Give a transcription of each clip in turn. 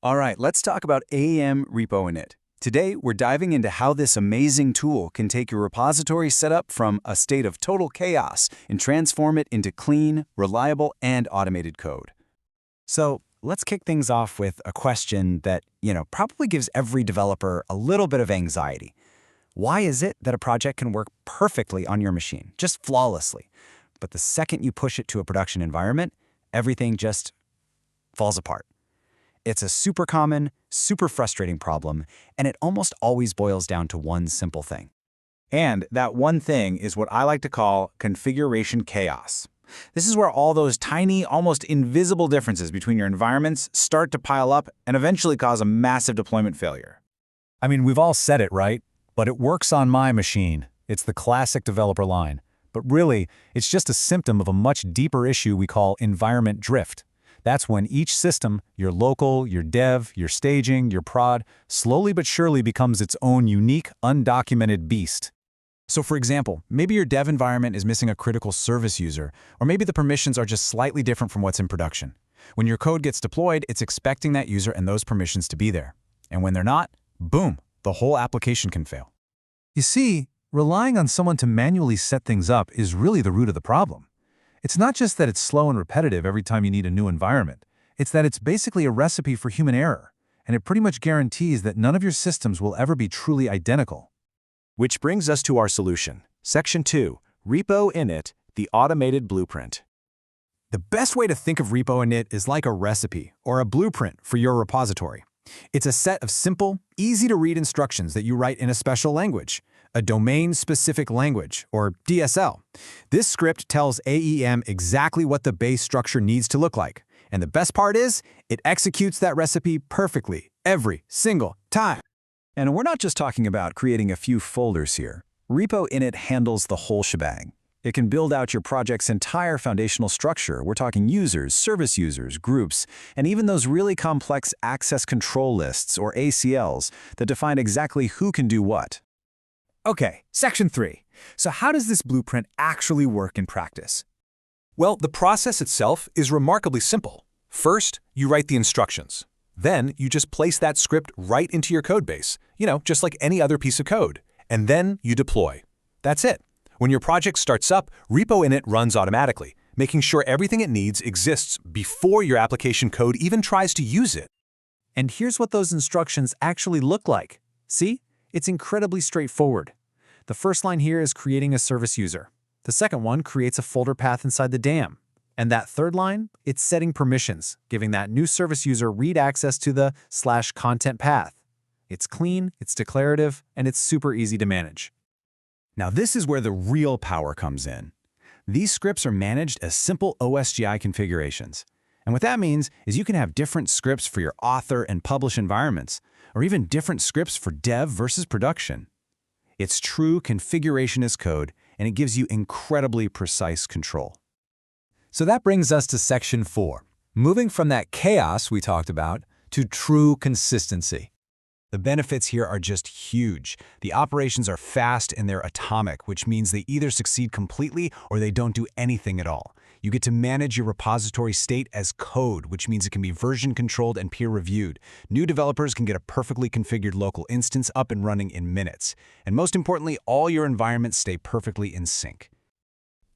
All right, let's talk about AEM RepoInit. Today, we're diving into how this amazing tool can take your repository setup from a state of total chaos and transform it into clean, reliable, and automated code. So let's kick things off with a question that, probably gives every developer a little bit of anxiety. Why is it that a project can work perfectly on your machine, just flawlessly, but the second you push it to a production environment, everything just falls apart? It's a super common, super frustrating problem, and it almost always boils down to one simple thing. And that one thing is what I like to call configuration chaos. This is where all those tiny, almost invisible differences between your environments start to pile up and eventually cause a massive deployment failure. I mean, we've all said it, right? But it works on my machine. It's the classic developer line. But really, it's just a symptom of a much deeper issue we call environment drift. That's when each system, your local, your dev, your staging, your prod, slowly but surely becomes its own unique, undocumented beast. So for example, maybe your dev environment is missing a critical service user, or maybe the permissions are just slightly different from what's in production. When your code gets deployed, it's expecting that user and those permissions to be there. And when they're not, boom, the whole application can fail. You see, relying on someone to manually set things up is really the root of the problem. It's not just that it's slow and repetitive every time you need a new environment. It's that it's basically a recipe for human error, and it pretty much guarantees that none of your systems will ever be truly identical. Which brings us to our solution. Section 2, RepoInit, the automated blueprint. The best way to think of RepoInit is like a recipe or a blueprint for your repository. It's a set of simple, easy-to-read instructions that you write in a special language, a domain-specific language, or DSL. This script tells AEM exactly what the base structure needs to look like. And the best part is, it executes that recipe perfectly, every single time. And we're not just talking about creating a few folders here. RepoInit handles the whole shebang. It can build out your project's entire foundational structure. We're talking users, service users, groups, and even those really complex access control lists, or ACLs, that define exactly who can do what. Okay, Section 3. So how does this blueprint actually work in practice? Well, the process itself is remarkably simple. First, you write the instructions. Then you just place that script right into your code base, just like any other piece of code. And then you deploy. That's it. When your project starts up, RepoInit runs automatically, making sure everything it needs exists before your application code even tries to use it. And here's what those instructions actually look like. See? It's incredibly straightforward. The first line here is creating a service user. The second one creates a folder path inside the DAM. And that third line, it's setting permissions, giving that new service user read access to the /content path. It's clean, it's declarative, and it's super easy to manage. Now this is where the real power comes in. These scripts are managed as simple OSGi configurations. And what that means is you can have different scripts for your author and publish environments, or even different scripts for dev versus production. It's true configuration as code, and it gives you incredibly precise control. So that brings us to Section 4, moving from that chaos we talked about to true consistency. The benefits here are just huge. The operations are fast and they're atomic, which means they either succeed completely or they don't do anything at all. You get to manage your repository state as code, which means it can be version controlled and peer reviewed. New developers can get a perfectly configured local instance up and running in minutes. And most importantly, all your environments stay perfectly in sync.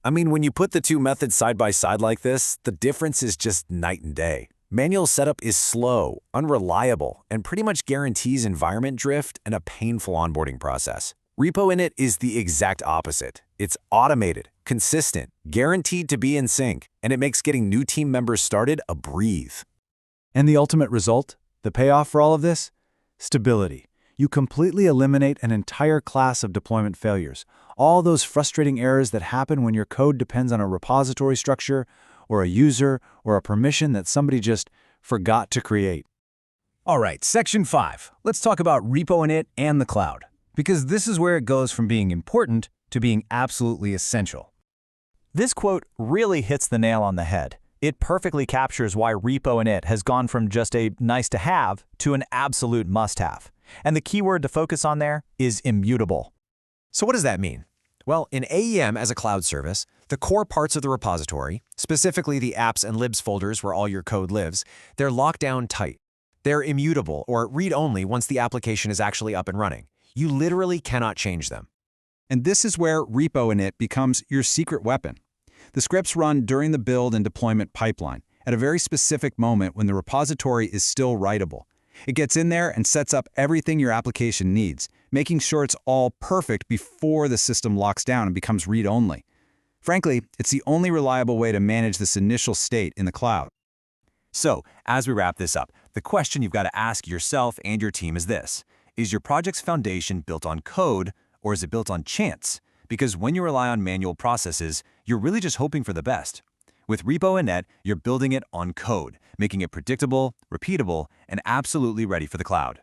I mean, when you put the two methods side by side like this, the difference is just night and day. Manual setup is slow, unreliable, and pretty much guarantees environment drift and a painful onboarding process. RepoInit is the exact opposite. It's automated, consistent, guaranteed to be in sync, and it makes getting new team members started a breeze. And the ultimate result? The payoff for all of this? Stability. You completely eliminate an entire class of deployment failures. All those frustrating errors that happen when your code depends on a repository structure, or a user, or a permission that somebody just forgot to create. All right, Section 5. Let's talk about RepoInit and the cloud, because this is where it goes from being important to being absolutely essential. This quote really hits the nail on the head. It perfectly captures why RepoInit has gone from just a nice-to-have to an absolute must-have. And the keyword to focus on there is immutable. So what does that mean? Well, in AEM as a cloud service, the core parts of the repository, specifically the apps and libs folders where all your code lives, they're locked down tight. They're immutable or read-only once the application is actually up and running. You literally cannot change them. And this is where RepoInit becomes your secret weapon. The scripts run during the build and deployment pipeline, at a very specific moment when the repository is still writable. It gets in there and sets up everything your application needs, making sure it's all perfect before the system locks down and becomes read-only. Frankly, it's the only reliable way to manage this initial state in the cloud. So, as we wrap this up, the question you've got to ask yourself and your team is this: is your project's foundation built on code, or is it built on chance? Because when you rely on manual processes, you're really just hoping for the best. With RepoInit, you're building it on code, making it predictable, repeatable, and absolutely ready for the cloud.